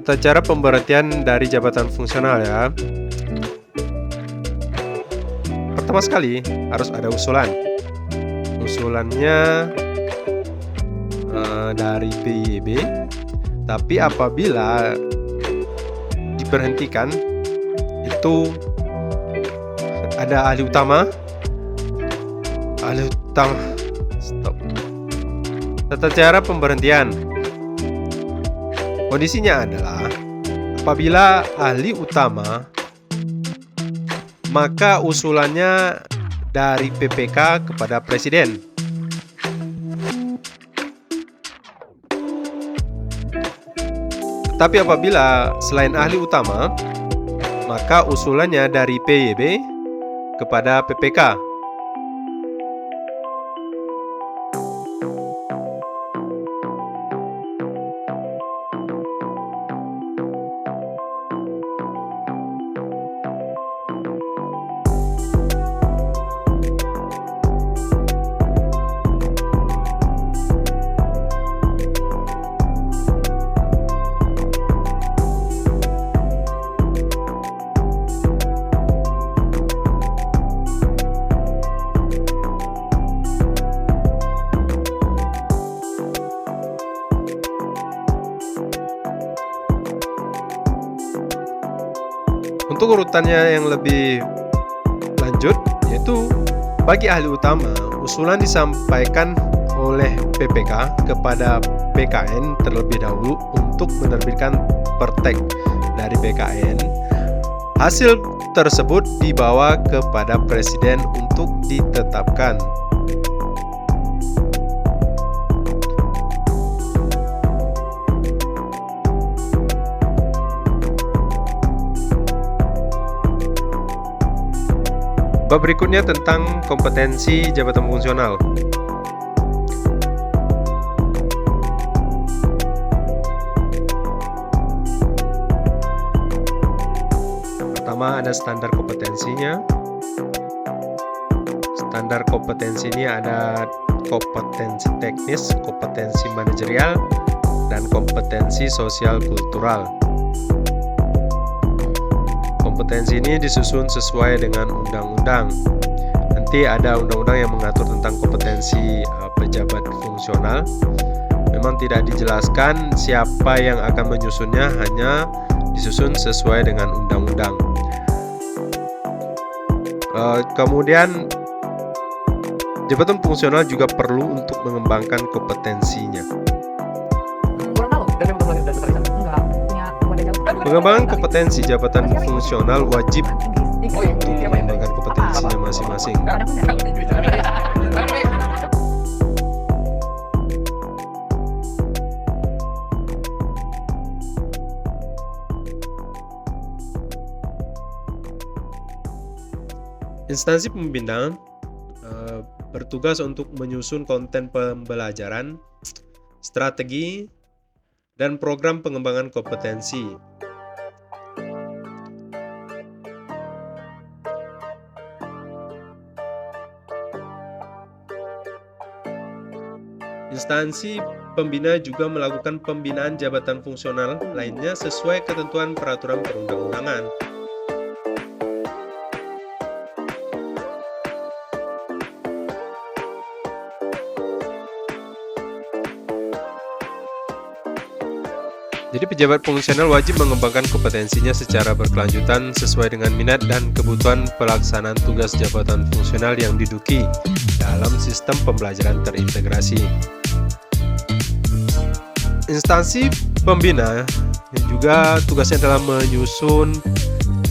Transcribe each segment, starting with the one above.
Tata cara pemberhentian dari jabatan fungsional ya. Pertama sekali harus ada usulan. Usulannya dari PYB. Tapi apabila diberhentikan itu ada ahli utama. Stop. Tata cara pemberhentian. Kondisinya adalah apabila ahli utama, maka usulannya dari PPK kepada Presiden. Tetapi apabila selain ahli utama, maka usulannya dari PYB kepada PPK. Untuk urutannya yang lebih lanjut, yaitu bagi ahli utama, usulan disampaikan oleh PPK kepada BKN terlebih dahulu untuk menerbitkan pertek dari BKN. Hasil tersebut dibawa kepada Presiden untuk ditetapkan. Bab berikutnya tentang kompetensi jabatan fungsional. Pertama ada standar kompetensinya. Standar kompetensi ini ada kompetensi teknis, kompetensi manajerial, dan kompetensi sosial kultural. Kompetensi ini disusun sesuai dengan undang-undang. Nanti ada undang-undang yang mengatur tentang kompetensi pejabat fungsional. Memang tidak dijelaskan siapa yang akan menyusunnya, hanya disusun sesuai dengan undang-undang. Kemudian jabatan fungsional juga perlu untuk mengembangkan kompetensinya. Pengembangan kompetensi jabatan fungsional wajib untuk mengembangkan kompetensinya masing-masing. Instansi pembina bertugas untuk menyusun konten pembelajaran, strategi, dan program pengembangan kompetensi. Instansi pembina juga melakukan pembinaan jabatan fungsional lainnya sesuai ketentuan peraturan perundang-undangan. Jadi pejabat fungsional wajib mengembangkan kompetensinya secara berkelanjutan sesuai dengan minat dan kebutuhan pelaksanaan tugas jabatan fungsional yang diduduki dalam sistem pembelajaran terintegrasi. Instansi pembina yang juga tugasnya adalah menyusun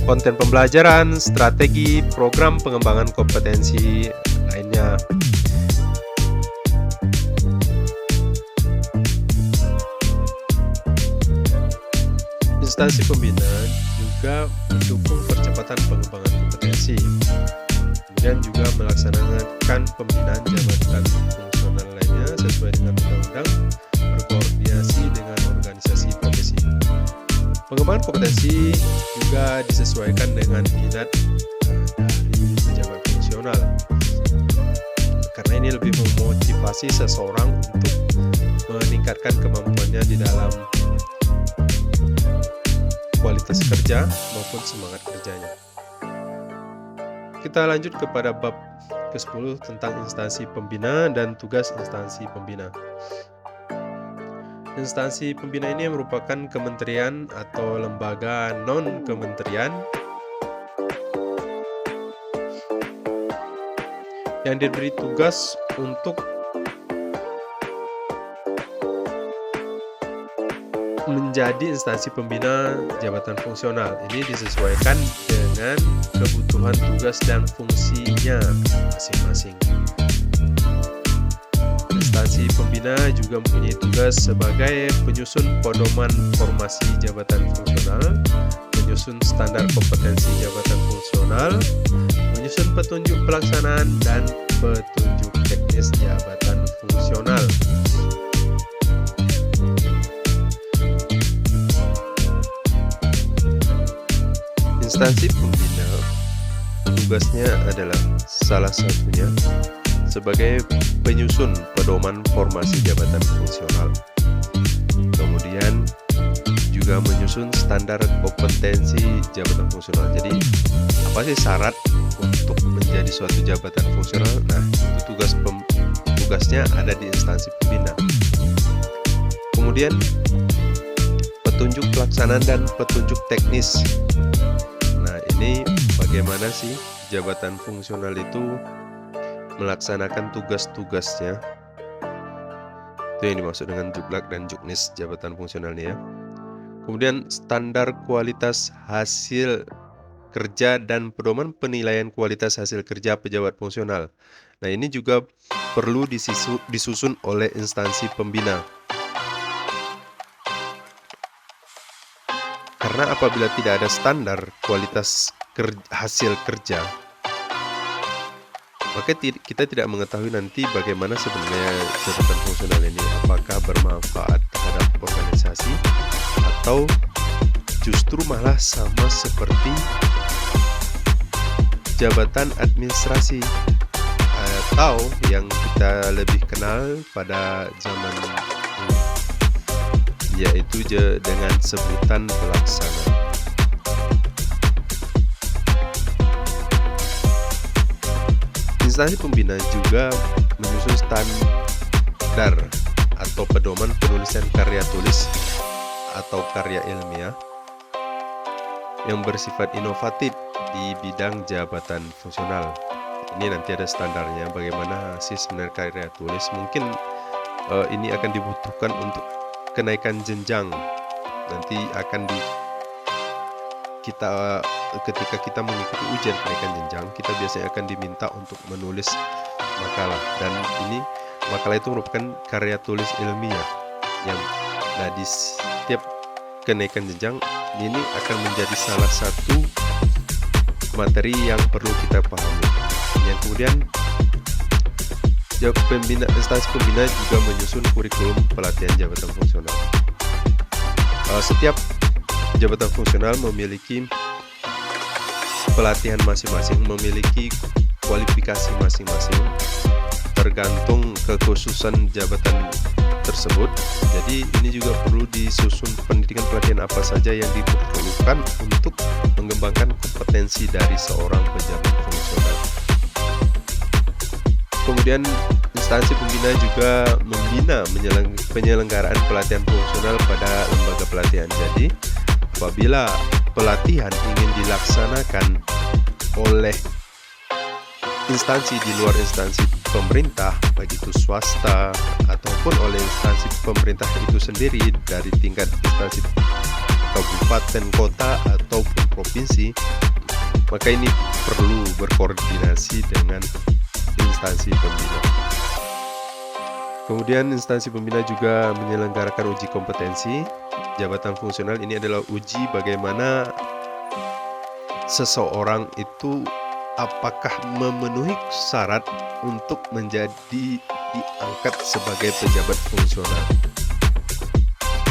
konten pembelajaran, strategi, program pengembangan kompetensi lainnya. Instansi pembina juga mendukung percepatan pengembangan kompetensi, kemudian juga melaksanakan pembinaan jabatan fungsional lainnya sesuai dengan undang-undang, berkoordinasi dengan organisasi profesi. Pengembangan kompetensi juga disesuaikan dengan minat dari pejabat fungsional, karena ini lebih memotivasi seseorang untuk meningkatkan kemampuannya di dalam etis kerja maupun semangat kerjanya. Kita lanjut kepada bab ke-10 tentang instansi pembina dan tugas instansi pembina. Instansi pembina ini merupakan kementerian atau lembaga non-kementerian yang diberi tugas untuk menjadi instansi pembina jabatan fungsional. Ini disesuaikan dengan kebutuhan tugas dan fungsinya masing-masing. Instansi pembina juga mempunyai tugas sebagai penyusun pedoman formasi jabatan fungsional, menyusun standar kompetensi jabatan fungsional, menyusun petunjuk pelaksanaan dan petunjuk teknis jabatan fungsional. Instansi pembina tugasnya adalah salah satunya sebagai penyusun pedoman formasi jabatan fungsional, kemudian juga menyusun standar kompetensi jabatan fungsional. Jadi apa sih syarat untuk menjadi suatu jabatan fungsional? Nah, itu tugasnya ada di instansi pembina. Kemudian petunjuk pelaksanaan dan petunjuk teknis. Nah, ini bagaimana sih jabatan fungsional itu melaksanakan tugas-tugasnya. Itu yang dimaksud dengan juklak dan juknis jabatan fungsionalnya ya. Kemudian standar kualitas hasil kerja dan pedoman penilaian kualitas hasil kerja pejabat fungsional. Nah, ini juga perlu disusun oleh instansi pembina. Karena apabila tidak ada standar kualitas hasil kerja, maka kita tidak mengetahui nanti bagaimana sebenarnya jabatan fungsional ini, apakah bermanfaat terhadap organisasi atau justru malah sama seperti jabatan administrasi atau yang kita lebih kenal pada zaman ini, yaitu dengan sebutan pelaksana. Instansi pembina juga menyusun standar atau pedoman penulisan karya tulis atau karya ilmiah yang bersifat inovatif di bidang jabatan fungsional. Ini nanti ada standarnya bagaimana sih sebenarnya karya tulis. Mungkin ini akan dibutuhkan untuk kenaikan jenjang. Nanti akan ketika kita mengikuti ujian kenaikan jenjang, kita biasanya akan diminta untuk menulis makalah, dan ini makalah itu merupakan karya tulis ilmiah yang di setiap kenaikan jenjang ini akan menjadi salah satu materi yang perlu kita pahami. Yang kemudian instansi pembina juga menyusun kurikulum pelatihan jabatan fungsional. Setiap jabatan fungsional memiliki pelatihan masing-masing, memiliki kualifikasi masing-masing tergantung kekhususan jabatan tersebut. Jadi ini juga perlu disusun pendidikan pelatihan apa saja yang diperlukan untuk mengembangkan kompetensi dari seorang pejabat fungsional. Kemudian instansi pembina juga membina penyelenggaraan pelatihan fungsional pada lembaga pelatihan. Jadi apabila pelatihan ingin dilaksanakan oleh instansi di luar instansi pemerintah, baik itu swasta ataupun oleh instansi pemerintah itu sendiri dari tingkat instansi kabupaten, kota ataupun provinsi, maka ini perlu berkoordinasi dengan instansi pembina. Kemudian instansi pembina juga menyelenggarakan uji kompetensi jabatan fungsional. Ini adalah uji bagaimana seseorang itu apakah memenuhi syarat untuk diangkat sebagai pejabat fungsional,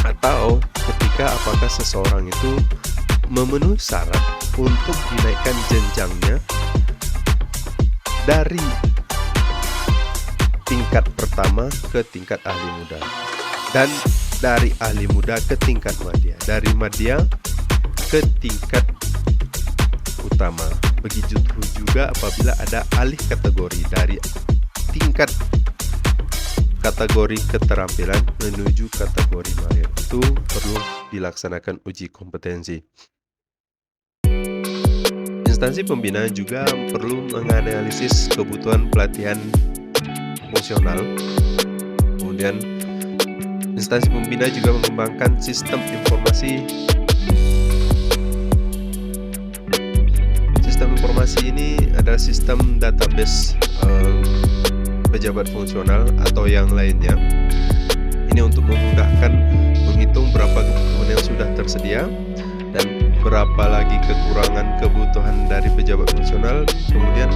atau ketika apakah seseorang itu memenuhi syarat untuk dinaikkan jenjangnya dari tingkat pertama ke tingkat ahli muda, dan dari ahli muda ke tingkat madya, dari madya ke tingkat utama. Begitu juga apabila ada alih kategori dari tingkat kategori keterampilan menuju kategori mahir. Itu perlu dilaksanakan uji kompetensi. Instansi pembina juga perlu menganalisis kebutuhan pelatihan fungsional. Kemudian instansi pembina juga mengembangkan sistem informasi. Sistem informasi ini adalah sistem database pejabat fungsional atau yang lainnya. Ini untuk memudahkan menghitung berapa kebutuhan yang sudah tersedia dan berapa lagi kekurangan kebutuhan dari pejabat fungsional, kemudian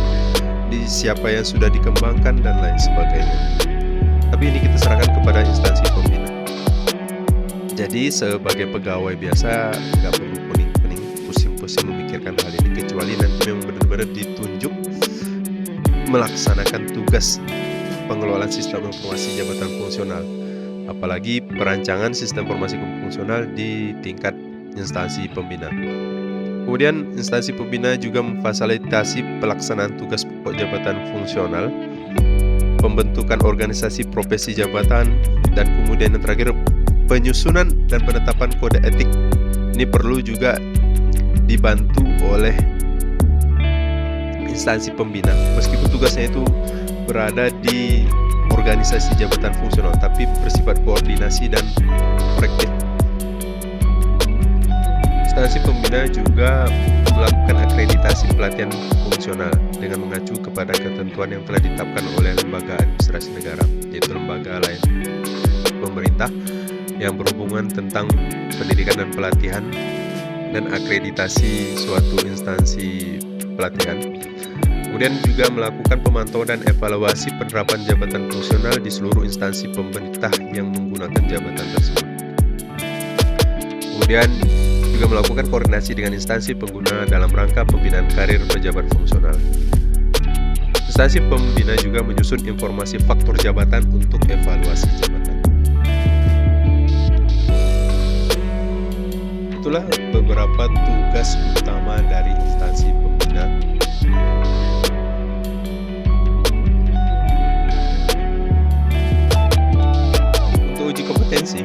di siapa yang sudah dikembangkan dan lain sebagainya. Tapi ini kita serahkan kepada instansi pembina. Jadi sebagai pegawai biasa nggak perlu pening-pening, pusing-pusing memikirkan hal ini, kecuali nanti memang benar-benar ditunjuk melaksanakan tugas pengelolaan sistem informasi jabatan fungsional, apalagi perancangan sistem informasi fungsional di tingkat instansi pembina. Kemudian instansi pembina juga memfasilitasi pelaksanaan tugas pokok jabatan fungsional, pembentukan organisasi profesi jabatan, dan kemudian yang terakhir penyusunan dan penetapan kode etik. Ini perlu juga dibantu oleh instansi pembina, meskipun tugasnya itu berada di organisasi jabatan fungsional, tapi bersifat koordinasi dan korektif. Instansi pembina juga melakukan akreditasi pelatihan fungsional dengan mengacu kepada ketentuan yang telah ditetapkan oleh lembaga administrasi negara, yaitu lembaga lain pemerintah yang berhubungan tentang pendidikan dan pelatihan dan akreditasi suatu instansi pelatihan. Kemudian juga melakukan pemantauan dan evaluasi penerapan jabatan fungsional di seluruh instansi pemerintah yang menggunakan jabatan tersebut. Kemudian juga melakukan koordinasi dengan instansi pengguna dalam rangka pembinaan karir pejabat fungsional. Instansi pembina juga menyusun informasi faktor jabatan untuk evaluasi jabatan. Itulah beberapa tugas utama dari instansi pembina. Untuk uji kompetensi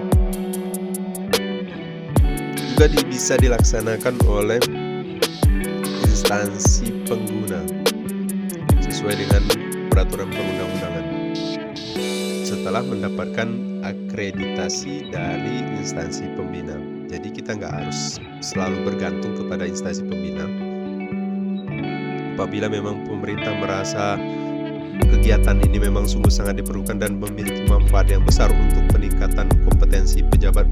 juga bisa dilaksanakan oleh instansi pengguna sesuai dengan peraturan perundang-undangan setelah mendapatkan akreditasi dari instansi pembina. Jadi kita nggak harus selalu bergantung kepada instansi pembina. Apabila memang pemerintah merasa kegiatan ini memang sungguh sangat diperlukan dan memiliki manfaat yang besar untuk peningkatan kompetensi pejabat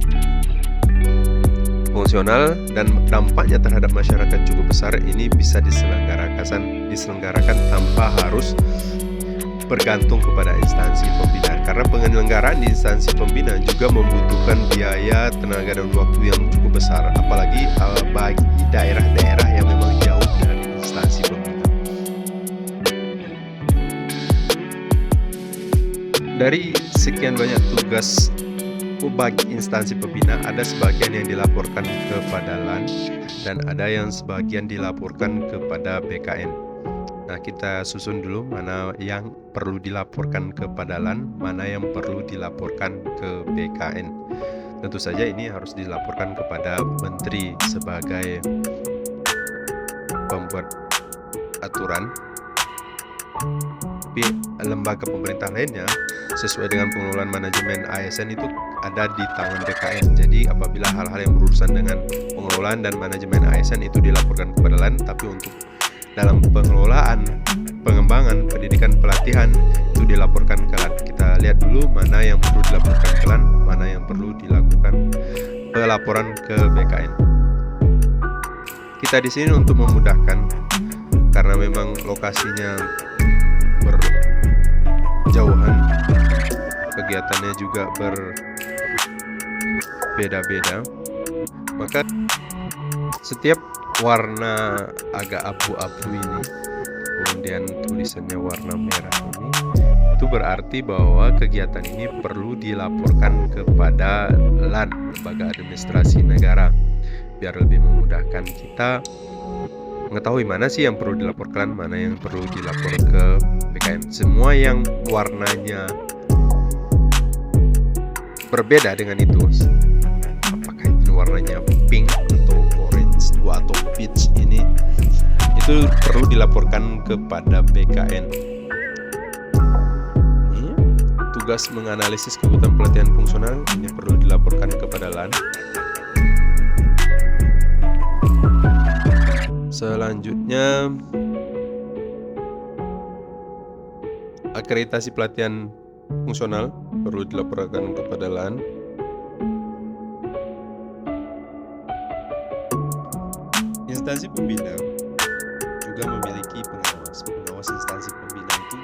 fungsional dan dampaknya terhadap masyarakat cukup besar, ini bisa diselenggarakan tanpa harus bergantung kepada instansi pembina. Karena penyelenggaraan di instansi pembina juga membutuhkan biaya, tenaga, dan waktu yang cukup besar, apalagi bagi daerah-daerah yang memang jauh dari instansi pembina. Dari sekian banyak tugas bagi instansi pembina, ada sebagian yang dilaporkan kepada LAN dan ada yang sebagian dilaporkan kepada BKN. Nah, kita susun dulu mana yang perlu dilaporkan kepada LAN, mana yang perlu dilaporkan ke BKN. Tentu saja ini harus dilaporkan kepada Menteri sebagai pembuat aturan. Tapi lembaga pemerintah lainnya sesuai dengan pengelolaan manajemen ASN itu ada di tangan BKN. Jadi apabila hal-hal yang berurusan dengan pengelolaan dan manajemen ASN itu dilaporkan kepada LAN, tapi untuk dalam pengelolaan, pengembangan, pendidikan, pelatihan itu dilaporkan ke LAN. Kita lihat dulu mana yang perlu dilaporkan ke LAN, mana yang perlu dilakukan pelaporan ke BKN. Kita di sini untuk memudahkan karena memang lokasinya berjauhan, kegiatannya juga berbeda-beda, maka setiap warna agak abu-abu ini, kemudian tulisannya warna merah ini, itu berarti bahwa kegiatan ini perlu dilaporkan kepada LAN, Lembaga Administrasi Negara. biar lebih memudahkan kita mengetahui mana sih yang perlu dilaporkan, mana yang perlu dilapor ke BKN. Semua yang warnanya berbeda dengan itu, apakah itu warnanya pink atau orange atau peach, itu perlu dilaporkan kepada BKN. Ini tugas menganalisis kebutuhan pelatihan fungsional, ini perlu dilaporkan kepada LAN. Selanjutnya, akreditasi pelatihan fungsional perlu dilaporkan kepada LAN. Instansi pembina juga memiliki pengawas. Pengawas instansi pembina itu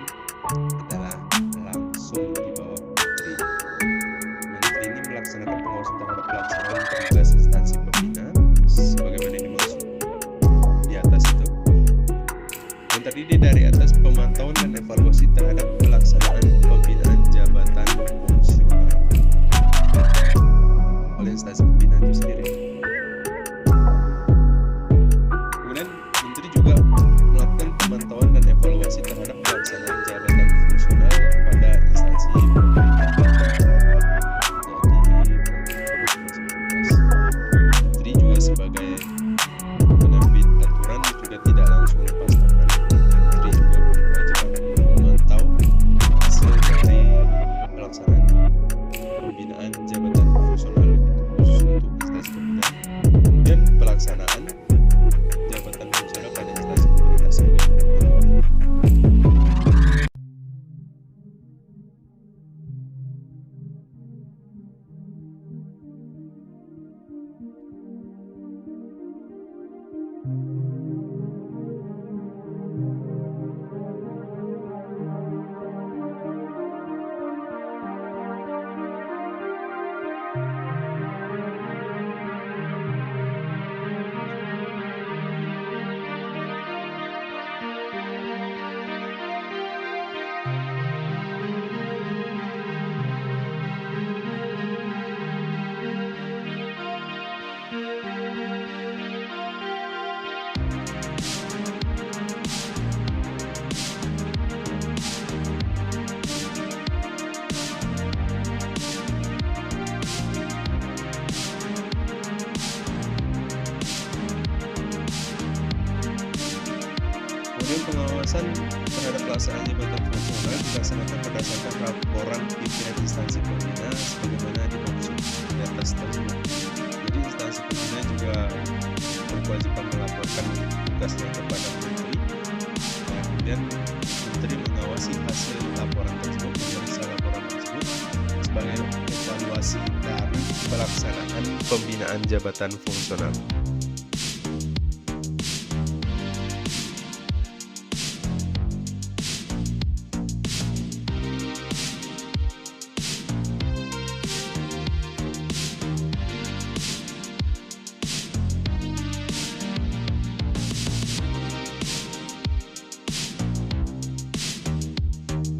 adalah langsung di bawah menteri. Menteri ini melaksanakan pengawasan terhadap pelaksanaan tugas instansi pembina sebagaimana dimaksud di atas itu, yang terdiri dari atas pemantauan dan evaluasi terhadap pelaksanaan pembinaan jabatan fungsional oleh instansi pembina itu sendiri. Kemudian menteri juga melakukan pemantauan dan evaluasi terhadap pelaksanaan jabatan fungsional pada instansi pemerintah. Menteri juga sebagai penerbit aturan juga tidak langsung lepas tangan. Menteri juga berkewajiban memantau hasil dari pelaksanaan pembinaan jabatan fungsional khusus untuk instansi pemerintah. Kemudian pelaksanaan jabatan fungsional pada instansi pemerintah sendiri. Kemudian pengawasan terhadap pelaksanaan jabatan fungsional dilaksanakan berdasarkan laporan pimpinan instansi pembina sebagaimana dimaksud di atas tersebut. Jadi instansi pembina juga berkewajiban melaporkan tugasnya kepada menteri. Kemudian menteri mengawasi hasil laporan tersebut, memeriksa laporan tersebut sebagai evaluasi dari pelaksanaan pembinaan jabatan fungsional.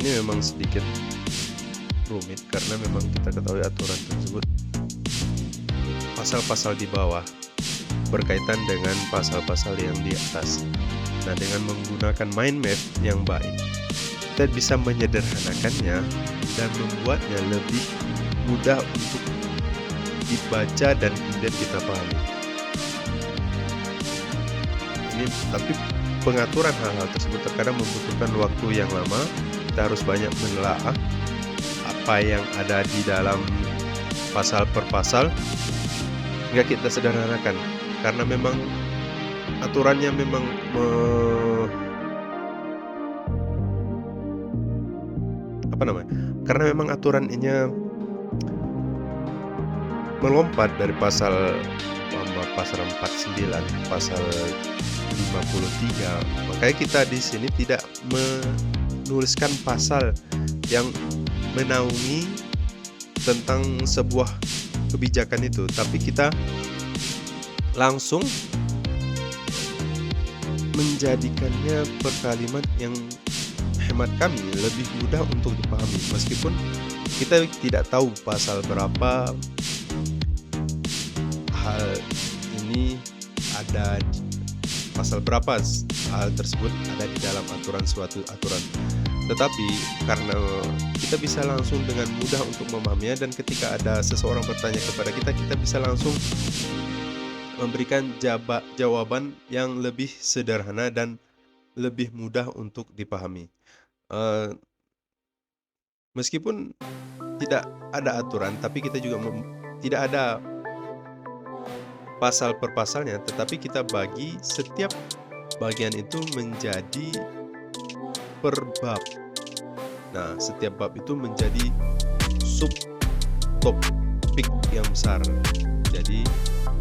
Ini memang sedikit rumit karena memang kita ketahui aturan tersebut pasal-pasal di bawah berkaitan dengan pasal-pasal yang di atas. Nah, dengan menggunakan mind map yang baik, kita bisa menyederhanakannya dan membuatnya lebih mudah untuk dibaca dan kemudian kita pahami. Ini tapi pengaturan hal-hal tersebut terkadang membutuhkan waktu yang lama. Kita harus banyak menelaah apa yang ada di dalam pasal per pasal hingga kita sederhanakan, karena memang aturannya memang karena memang aturan ini melompat dari pasal 49, pasal 53. Makanya kita di sini tidak menuliskan pasal yang menaungi tentang sebuah kebijakan itu, tapi kita langsung menjadikannya per kalimat yang hemat kami lebih mudah untuk dipahami, meskipun kita tidak tahu pasal berapa. Hal ini ini ada pasal berapa hal tersebut ada di dalam suatu aturan. Tetapi karena kita bisa langsung dengan mudah untuk memahaminya, dan ketika ada seseorang bertanya kepada kita, kita bisa langsung memberikan jawaban yang lebih sederhana dan lebih mudah untuk dipahami. Meskipun tidak ada aturan, tapi kita juga tidak ada pasal per pasalnya, tetapi kita bagi setiap bagian itu menjadi per bab. Nah, setiap bab itu menjadi sub topik yang besar. Jadi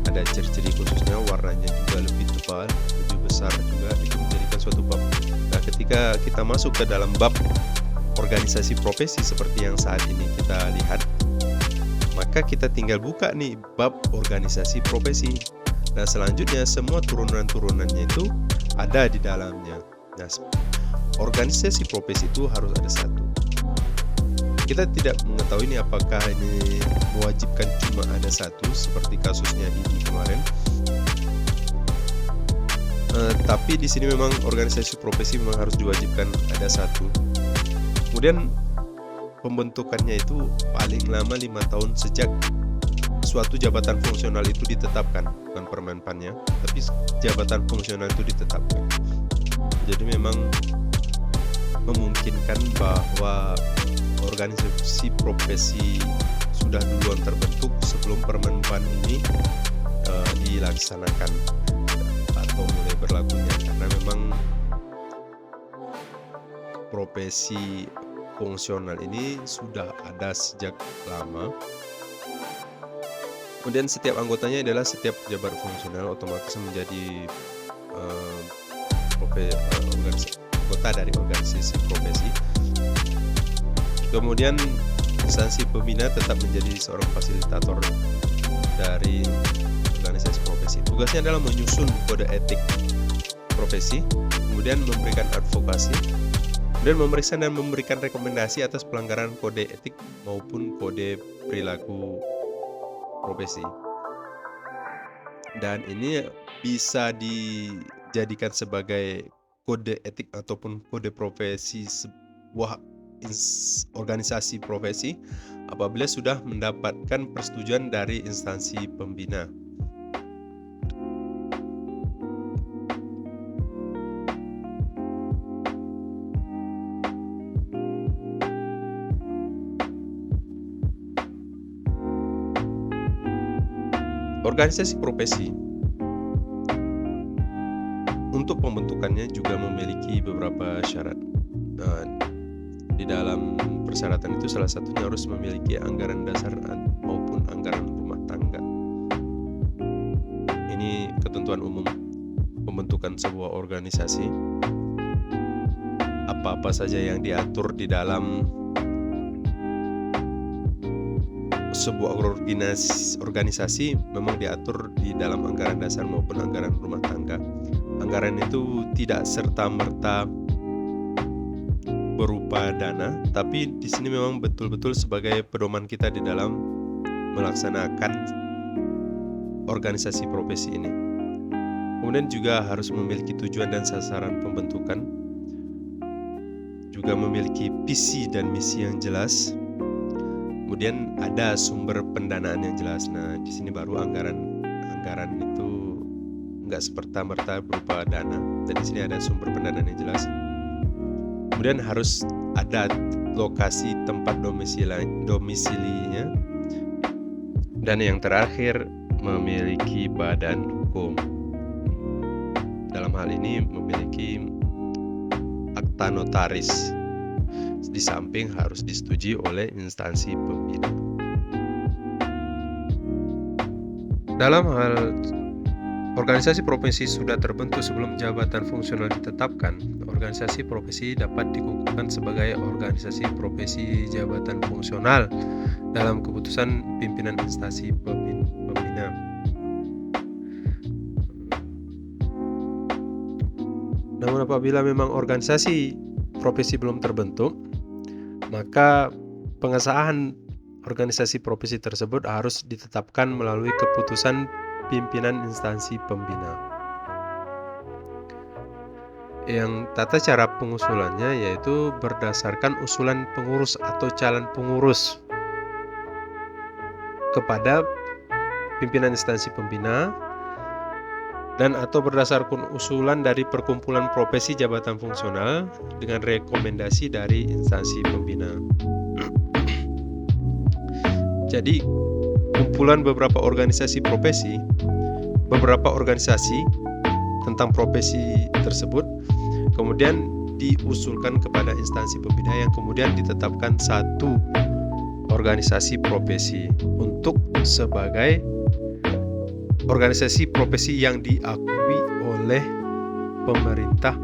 ada ciri-ciri khususnya, warnanya juga lebih tebal, lebih besar juga, itu menjadikan suatu bab. Nah, ketika kita masuk ke dalam bab organisasi profesi seperti yang saat ini kita lihat, maka kita tinggal buka nih bab organisasi profesi. Nah, selanjutnya semua turunan-turunannya itu ada di dalamnya. Nah, organisasi profesi itu harus ada satu. Kita tidak mengetahui ini apakah ini mewajibkan cuma ada satu seperti kasusnya ini kemarin. Tapi di sini memang organisasi profesi memang harus diwajibkan ada satu. Kemudian pembentukannya itu paling lama 5 tahun sejak suatu jabatan fungsional itu ditetapkan, bukan permenpannya, tapi jabatan fungsional itu ditetapkan. Jadi memang memungkinkan bahwa organisasi profesi sudah duluan terbentuk sebelum permenpan ini dilaksanakan atau mulai berlakunya, karena memang profesi fungsional ini sudah ada sejak lama. Kemudian setiap anggotanya adalah setiap pejabat fungsional otomatis menjadi anggota dari organisasi profesi. Kemudian instansi pembina tetap menjadi seorang fasilitator dari organisasi profesi. Tugasnya adalah menyusun kode etik profesi, kemudian memberikan advokasi, dan memeriksa dan memberikan rekomendasi atas pelanggaran kode etik maupun kode perilaku profesi. Dan ini bisa dijadikan sebagai kode etik ataupun kode profesi sebuah organisasi profesi apabila sudah mendapatkan persetujuan dari instansi pembina. Organisasi profesi untuk pembentukannya juga memiliki beberapa syarat. Di dalam persyaratan itu salah satunya harus memiliki anggaran dasar maupun anggaran rumah tangga. Ini ketentuan umum pembentukan sebuah organisasi. Apa-apa saja yang diatur di dalam sebuah organisasi memang diatur di dalam anggaran dasar maupun anggaran rumah tangga. Anggaran itu tidak serta-merta berupa dana, tapi di sini memang betul-betul sebagai pedoman kita di dalam melaksanakan organisasi profesi ini. Kemudian juga harus memiliki tujuan dan sasaran pembentukan, juga memiliki visi dan misi yang jelas. Kemudian ada sumber pendanaan yang jelas. Nah, di sini baru anggaran itu nggak seperta-merta berupa dana. Dan di sini ada sumber pendanaan yang jelas. Kemudian harus ada lokasi tempat domisilinya. Dan yang terakhir memiliki badan hukum. Dalam hal ini memiliki akta notaris. Di samping harus disetujui oleh instansi pembina. Dalam hal organisasi profesi sudah terbentuk sebelum jabatan fungsional ditetapkan, organisasi profesi dapat dikukuhkan sebagai organisasi profesi jabatan fungsional dalam keputusan pimpinan instansi pembina. Namun apabila memang organisasi profesi belum terbentuk, maka pengesahan organisasi profesi tersebut harus ditetapkan melalui keputusan pimpinan instansi pembina. Yang tata cara pengusulannya yaitu berdasarkan usulan pengurus atau calon pengurus kepada pimpinan instansi pembina dan atau berdasarkan usulan dari perkumpulan profesi jabatan fungsional dengan rekomendasi dari instansi pembina. Jadi kumpulan beberapa organisasi profesi, beberapa organisasi tentang profesi tersebut kemudian diusulkan kepada instansi pembina yang kemudian ditetapkan satu organisasi profesi untuk sebagai organisasi profesi yang diakui oleh pemerintah.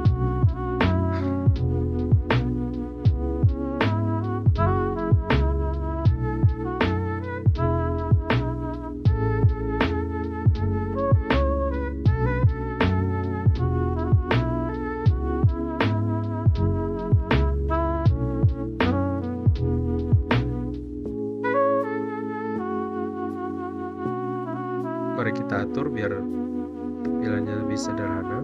Mari kita atur biar tampilannya lebih sederhana,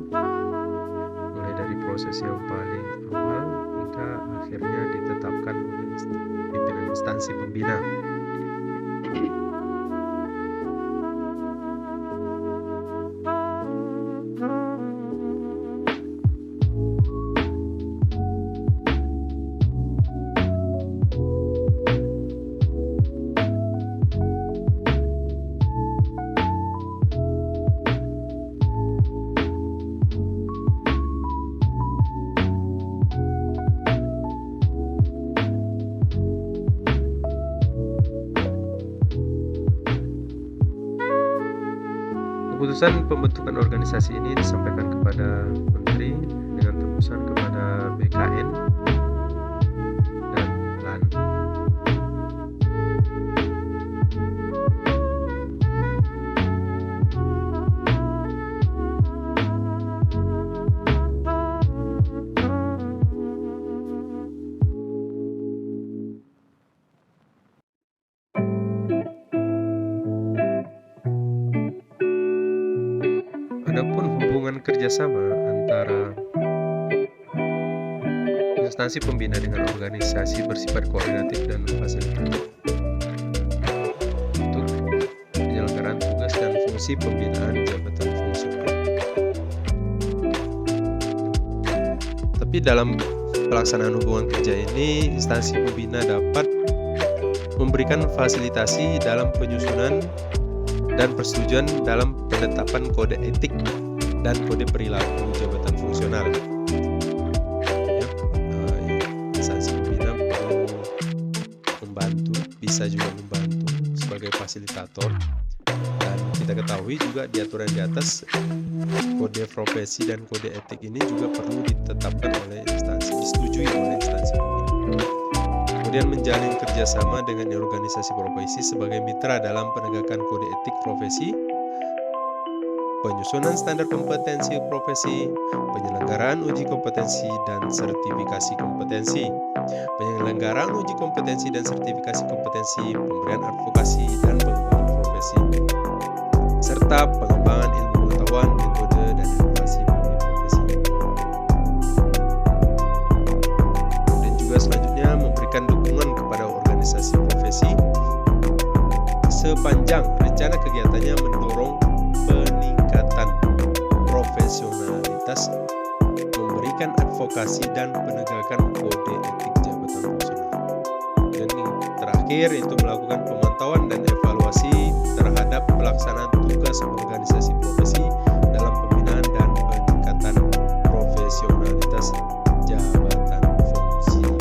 mulai dari proses yang paling awal hingga akhirnya ditetapkan oleh pimpinan instansi pembina. Keputusan pembentukan organisasi ini disampaikan kepada Menteri dengan tembusan kepada BKN dan LAN. Adapun hubungan kerjasama antara instansi pembina dengan organisasi bersifat koordinatif dan fasilitatif untuk penyelenggaraan tugas dan fungsi pembinaan jabatan fungsional. Tapi dalam pelaksanaan hubungan kerja ini, instansi pembina dapat memberikan fasilitasi dalam penyusunan dan persetujuan dalam penetapan kode etik dan kode perilaku jabatan fungsional. Instansi pembina perlu membantu, bisa juga membantu sebagai fasilitator. Dan kita ketahui juga di aturan di atas, kode profesi dan kode etik ini juga perlu ditetapkan oleh instansi, disetujui oleh instansi pembina. Kemudian menjalin kerjasama dengan organisasi profesi sebagai mitra dalam penegakan kode etik profesi, penyusunan standar kompetensi profesi, penyelenggaraan uji kompetensi dan sertifikasi kompetensi, penyelenggaraan uji kompetensi dan sertifikasi kompetensi, pemberian advokasi dan pengembangan profesi, serta pengembangan ilmu pengetahuan, metode, dan inovasi profesi. Dan juga selanjutnya memberikan dukungan kepada organisasi profesi sepanjang rencana kegiatannya mendorong peningkatan profesionalitas, memberikan advokasi dan penegakan kode etik jabatan fungsional. Dan yang terakhir itu melakukan pemantauan dan evaluasi terhadap pelaksanaan tugas organisasi profesi dalam pembinaan dan peningkatan profesionalitas jabatan fungsional.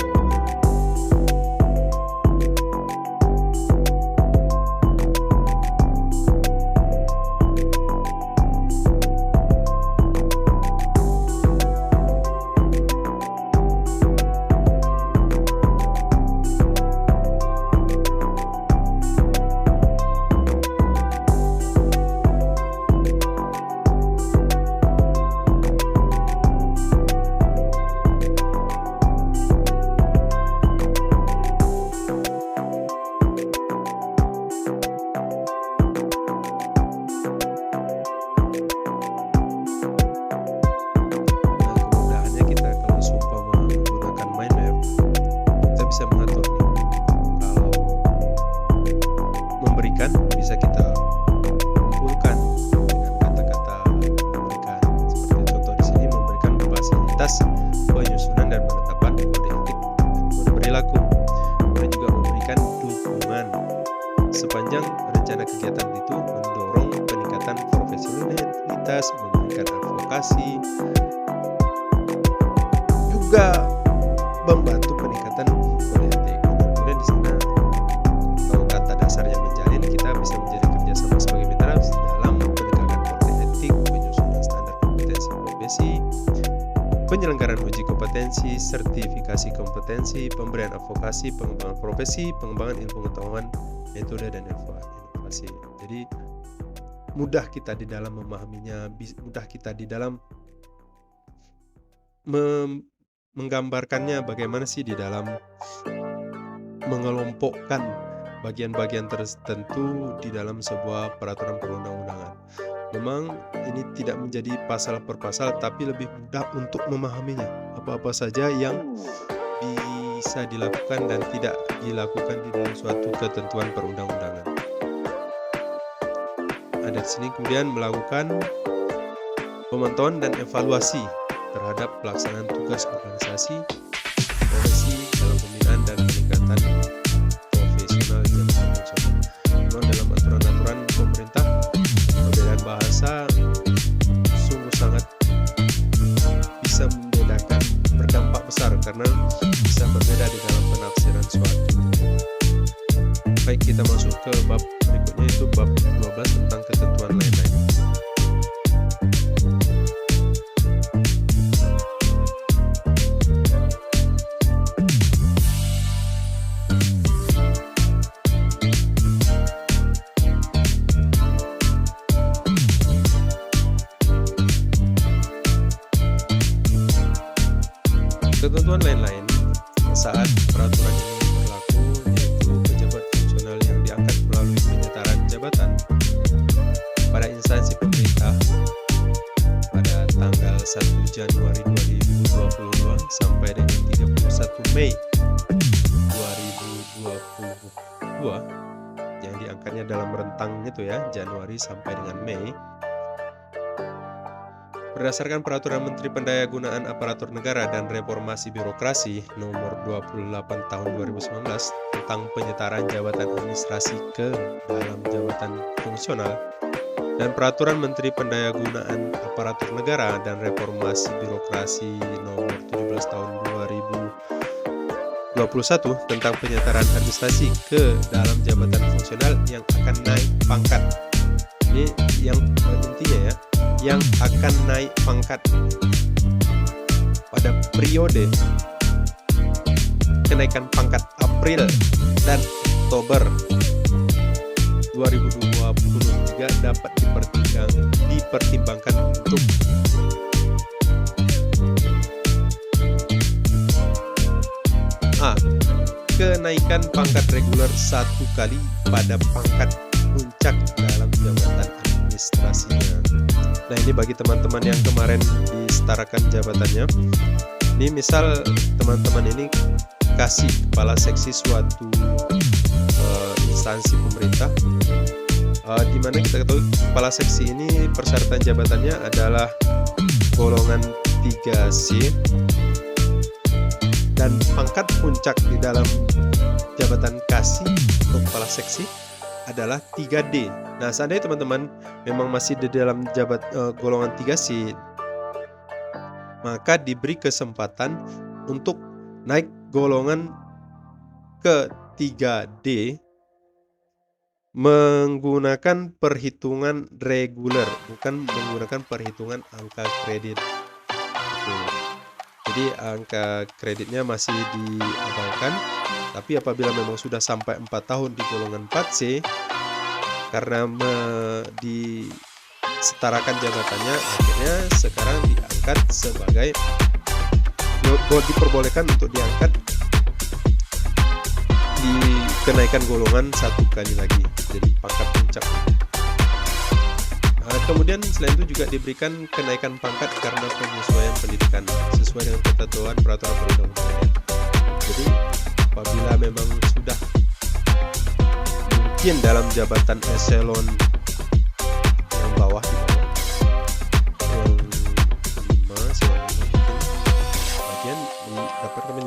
penyusunan dan penetapan kode etik dan kode perilaku. Kemudian juga memberikan dukungan sepanjang rencana kegiatan itu mendorong peningkatan profesionalitas, memberikan advokasi, juga membantu peningkatan kode etik. Kemudian di sana kalau kata dasarnya menjalin, kita bisa menjadi kerjasama sebagai mitra dalam penegakan kode etik, penyusunan standar kompetensi profesi, penyelenggaraan uji kompetensi, sertifikasi kompetensi, pemberian advokasi, pengembangan profesi, pengembangan ilmu pengetahuan, metode dan inovasi. Jadi mudah kita di dalam memahaminya, mudah kita di dalam menggambarkannya bagaimana sih di dalam mengelompokkan bagian-bagian tertentu di dalam sebuah peraturan perundang-undangan. Memang ini tidak menjadi pasal per pasal, tapi lebih mudah untuk memahaminya. Apa-apa saja yang bisa dilakukan dan tidak dilakukan di dalam suatu ketentuan perundang-undangan. Ada di sini kemudian melakukan pemantauan dan evaluasi terhadap pelaksanaan tugas organisasi, profesi dalam pembinaan dan peningkatan profesional jabatan fungsional. Memang dalam aturan-aturan pemerintah, perbedaan bahasa sungguh sangat bisa membedakan, berdampak besar karena bisa berbeda di dalam penafsiran suatu. Baik, kita masuk ke bab berikutnya, itu bab 12 tentang ketentuan lain-lain. Ketentuan lain-lain saat peraturan ini berlaku, yaitu pejabat fungsional yang diangkat melalui penyetaraan jabatan pada instansi pemerintah pada tanggal 1 Januari 2022 sampai dengan 31 Mei 2022, yang diangkatnya dalam rentang itu ya, Januari sampai dengan Mei. Berdasarkan Peraturan Menteri Pendayagunaan Aparatur Negara dan Reformasi Birokrasi Nomor 28 Tahun 2019 tentang penyetaraan jabatan administrasi ke dalam jabatan fungsional, dan Peraturan Menteri Pendayagunaan Aparatur Negara dan Reformasi Birokrasi Nomor 17 Tahun 2021 tentang penyetaraan administrasi ke dalam jabatan fungsional yang akan naik pangkat. Ini yang intinya ya, yang akan naik pangkat pada periode kenaikan pangkat April dan Oktober 2023 dapat dipertimbangkan untuk kenaikan pangkat reguler 1 kali pada pangkat puncak dalam jabatan administrasinya. Nah, ini bagi teman-teman yang kemarin disetarakan jabatannya. Ini misal teman-teman ini kasih kepala seksi suatu instansi pemerintah, di mana kita ketahui kepala seksi ini persyaratan jabatannya adalah golongan 3C, dan pangkat puncak di dalam jabatan kasih untuk kepala seksi adalah 3D. Nah, seandainya teman-teman memang masih di dalam golongan 3C, maka diberi kesempatan untuk naik golongan ke 3D menggunakan perhitungan reguler, bukan menggunakan perhitungan angka kredit. Jadi angka kreditnya masih diabaikan, tapi apabila memang sudah sampai 4 tahun di golongan 4C, karena disetarakan jabatannya, akhirnya sekarang diangkat sebagai, diperbolehkan untuk diangkat dikenaikan golongan 1 kali lagi, jadi pangkat puncak. Kemudian selain itu juga diberikan kenaikan pangkat karena penyesuaian pendidikan sesuai dengan ketentuan peraturan perundang-undangan. Jadi apabila memang sudah mungkin dalam jabatan eselon yang bawah, di bawah yang 5,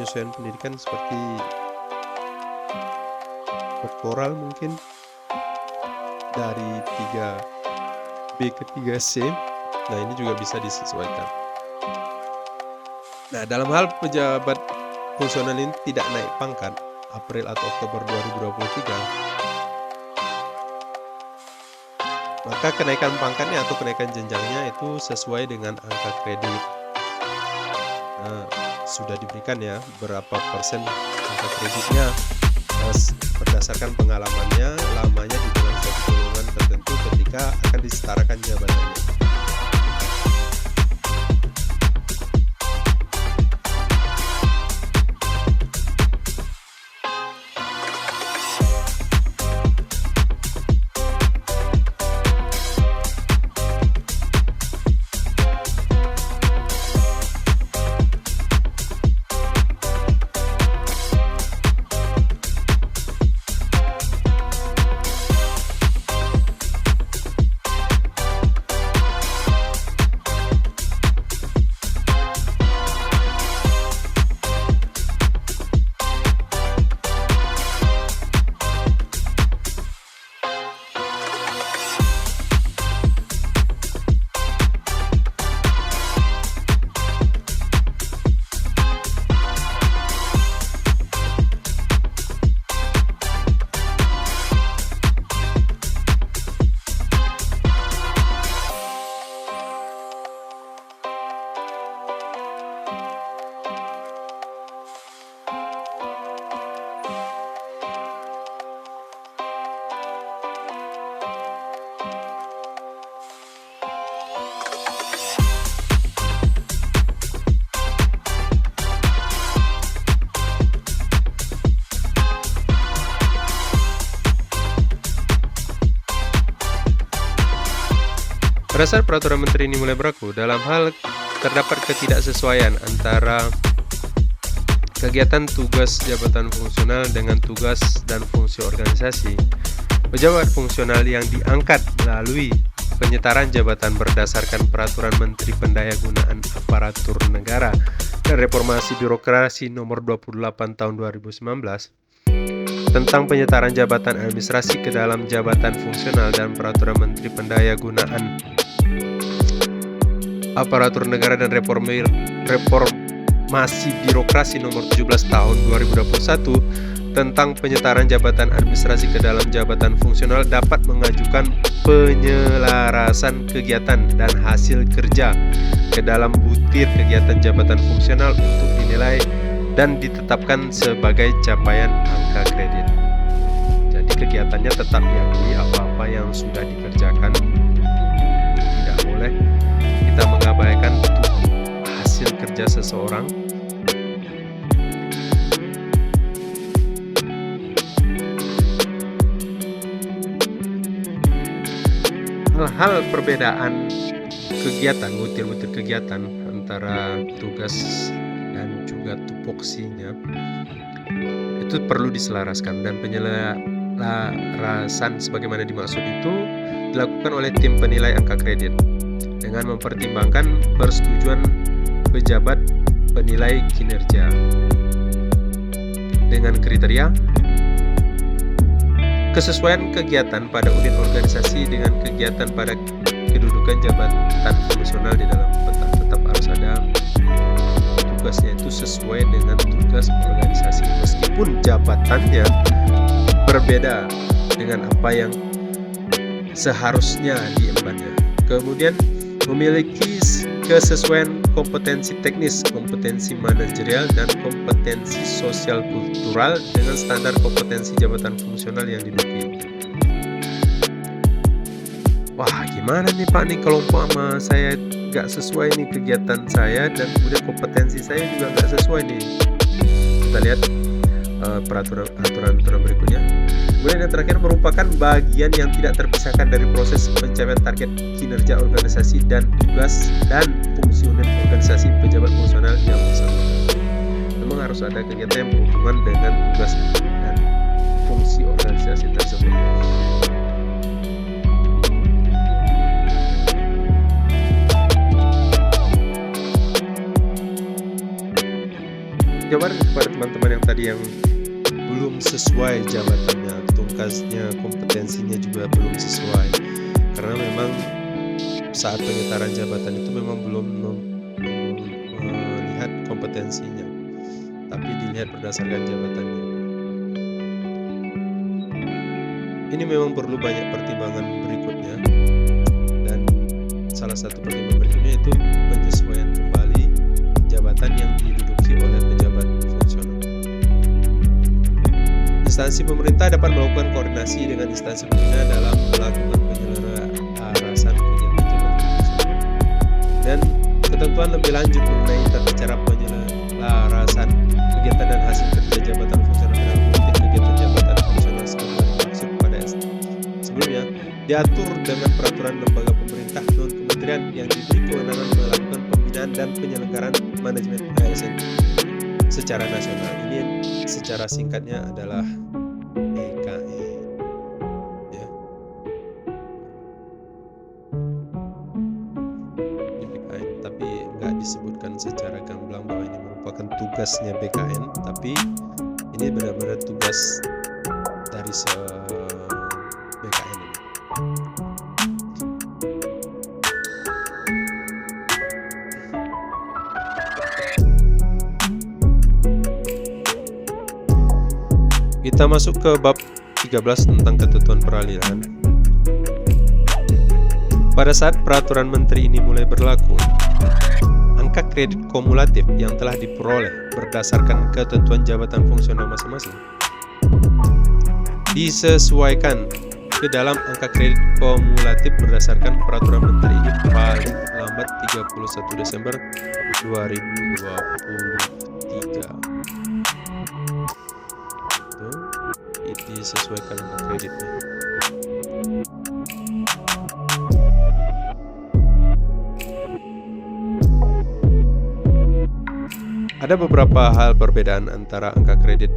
penyesuaian pendidikan seperti doktoral mungkin dari 3B ke 3C. Nah, ini juga bisa disesuaikan. Nah, dalam hal pejabat fungsional ini tidak naik pangkat April atau Oktober 2023, maka kenaikan pangkatnya atau kenaikan jenjangnya itu sesuai dengan angka kredit. Nah, sudah diberikan ya berapa persen angka kreditnya berdasarkan pengalamannya lamanya di dalam suatu golongan tertentu ketika akan disetarakan jabatannya. Pada saat peraturan menteri ini mulai berlaku, dalam hal terdapat ketidaksesuaian antara kegiatan tugas jabatan fungsional dengan tugas dan fungsi organisasi, pejabat fungsional yang diangkat melalui penyetaran jabatan berdasarkan peraturan Menteri Pendayagunaan Aparatur Negara dan Reformasi Birokrasi Nomor 28 Tahun 2019 tentang penyetaran jabatan administrasi ke dalam jabatan fungsional dan peraturan Menteri Pendayagunaan Aparatur Negara dan Reformasi Birokrasi Nomor 17 Tahun 2021 tentang penyetaran jabatan administrasi ke dalam jabatan fungsional dapat mengajukan penyelarasan kegiatan dan hasil kerja ke dalam butir kegiatan jabatan fungsional untuk dinilai dan ditetapkan sebagai capaian angka kredit. Jadi kegiatannya tetap diakui apa-apa yang sudah dikerjakan. Tidak boleh kita mengabaikan hasil kerja seseorang. Hal-hal perbedaan kegiatan, butir-butir kegiatan antara tugas dan juga tupoksinya itu perlu diselaraskan, dan penyelarasan sebagaimana dimaksud itu dilakukan oleh tim penilai angka kredit dengan mempertimbangkan persetujuan pejabat penilai kinerja dengan kriteria kesesuaian kegiatan pada unit organisasi dengan kegiatan pada kedudukan jabatan fungsional di dalam peta. Tetap harus ada tugasnya itu sesuai dengan tugas organisasi meskipun jabatannya berbeda dengan apa yang seharusnya diembannya. Kemudian memiliki kesesuaian kompetensi teknis, kompetensi manajerial, dan kompetensi sosial kultural dengan standar kompetensi jabatan fungsional yang diduduki. Wah, gimana nih Pak nih kalau umpama saya nggak sesuai nih kegiatan saya dan kemudian kompetensi saya juga nggak sesuai nih. Kita lihat peraturan berikutnya. Kemudian yang terakhir merupakan bagian yang tidak terpisahkan dari proses pencapaian target kinerja organisasi dan tugas dan fungsi unit organisasi pejabat fungsional yang bersangkutan. Memang harus ada kegiatan yang berhubungan dengan tugas dan fungsi organisasi tersebut. jawaban kepada teman-teman yang tadi yang belum sesuai jabatannya, tugasnya, kompetensinya juga belum sesuai, karena memang saat penyetaran jabatan itu memang belum melihat kompetensinya, tapi dilihat berdasarkan jabatannya. Ini memang perlu banyak pertimbangan berikutnya, dan salah satu pertimbangan berikutnya itu penyesuaian kembali jabatan yang diduduki oleh pejabat fungsional. Instansi pemerintah dapat melakukan koordinasi dengan instansi pembina dalam melakukan penyelarasan kegiatan jabatan fungsional. Dan ketentuan lebih lanjut mengenai tata cara penyelarasan kegiatan dan hasil kerja jabatan fungsional dalam politik kegiatan jabatan fungsional sebagaimana dimaksud pada sebelumnya diatur dengan peraturan lembaga pemerintah non-kementerian yang diberi kewenangan melakukan pembinaan dan penyelenggaraan manajemen ASN secara nasional. Ini secara singkatnya adalah BKN. Ya. Ini BKN, tapi nggak disebutkan secara gamblang bahwa ini merupakan tugasnya BKN, tapi ini benar-benar tugas dari BKN ini. Kita masuk ke bab 13 tentang ketentuan peralihan. Pada saat peraturan menteri ini mulai berlaku, angka kredit kumulatif yang telah diperoleh berdasarkan ketentuan jabatan fungsional masing-masing disesuaikan ke dalam angka kredit kumulatif berdasarkan peraturan menteri ini paling lambat 31 Desember 2023. Disesuaikan dengan kreditnya. Ada beberapa hal perbedaan antara angka kredit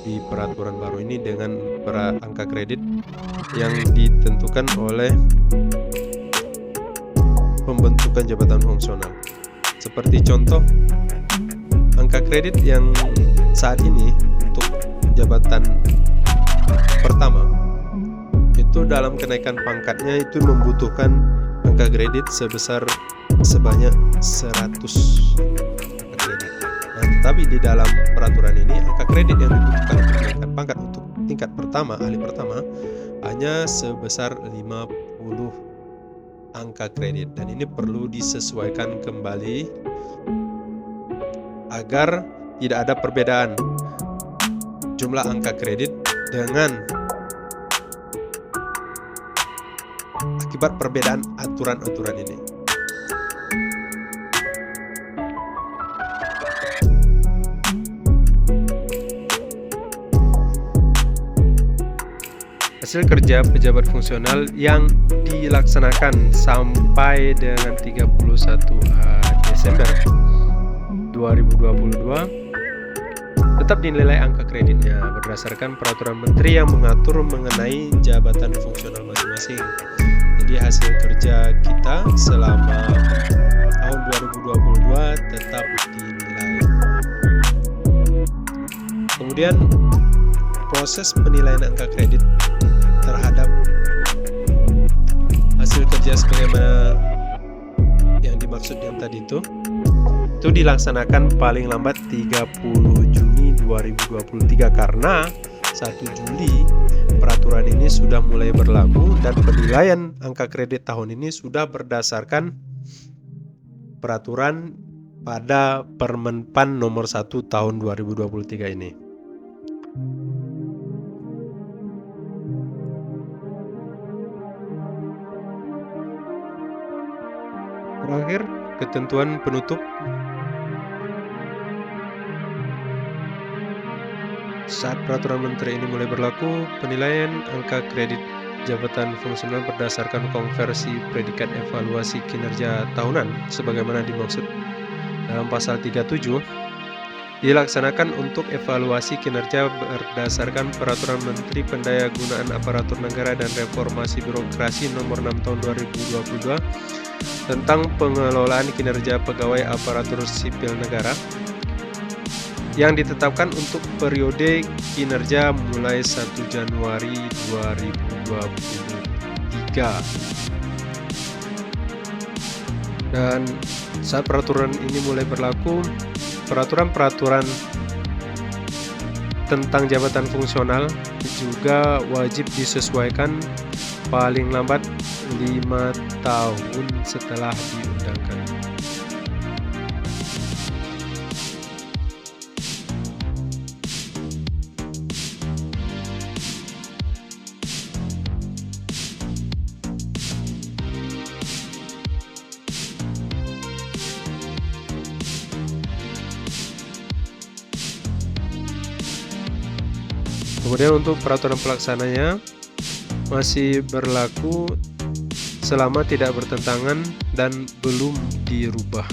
di peraturan baru ini dengan angka kredit yang ditentukan oleh pembentukan jabatan fungsional. Seperti contoh, angka kredit yang saat ini untuk jabatan pertama itu dalam kenaikan pangkatnya itu membutuhkan angka kredit sebanyak 100 angka kredit. Nah, tetapi di dalam peraturan ini angka kredit yang dibutuhkan untuk kenaikan pangkat untuk tingkat pertama, ahli pertama, hanya sebesar 50 angka kredit, dan ini perlu disesuaikan kembali agar tidak ada perbedaan jumlah angka kredit dengan akibat perbedaan aturan-aturan ini. Hasil kerja pejabat fungsional yang dilaksanakan sampai dengan 31 Desember 2022 tetap dinilai angka kreditnya berdasarkan peraturan menteri yang mengatur mengenai jabatan fungsional masing-masing. Jadi hasil kerja kita selama tahun 2022 tetap dinilai. Kemudian proses penilaian angka kredit terhadap hasil kerja sebagaimana yang dimaksud yang tadi itu dilaksanakan paling lambat 30 Juni 2023 karena 1 Juli peraturan ini sudah mulai berlaku dan penilaian angka kredit tahun ini sudah berdasarkan peraturan pada Permenpan nomor 1 tahun 2023 ini. Terakhir, ketentuan penutup. Saat peraturan menteri ini mulai berlaku, penilaian angka kredit jabatan fungsional berdasarkan konversi predikat evaluasi kinerja tahunan sebagaimana dimaksud dalam pasal 37 dilaksanakan untuk evaluasi kinerja berdasarkan peraturan Menteri Pendayagunaan Aparatur Negara dan Reformasi Birokrasi nomor 6 tahun 2022 tentang pengelolaan kinerja pegawai aparatur sipil negara. yang ditetapkan untuk periode kinerja mulai 1 Januari 2023. Dan saat peraturan ini mulai berlaku, peraturan-peraturan tentang jabatan fungsional juga wajib disesuaikan paling lambat 5 tahun setelah diundangkan. Kemudian untuk peraturan pelaksananya masih berlaku selama tidak bertentangan dan belum dirubah.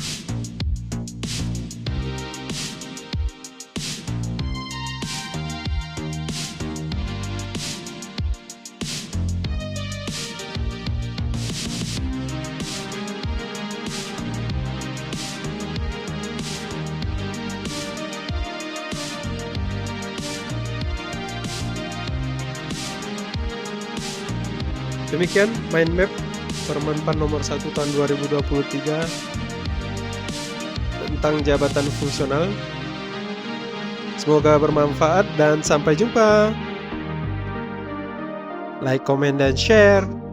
Demikian mind map Permenpan nomor 1 tahun 2023 tentang jabatan fungsional. Semoga bermanfaat dan sampai jumpa. Like, comment, dan share.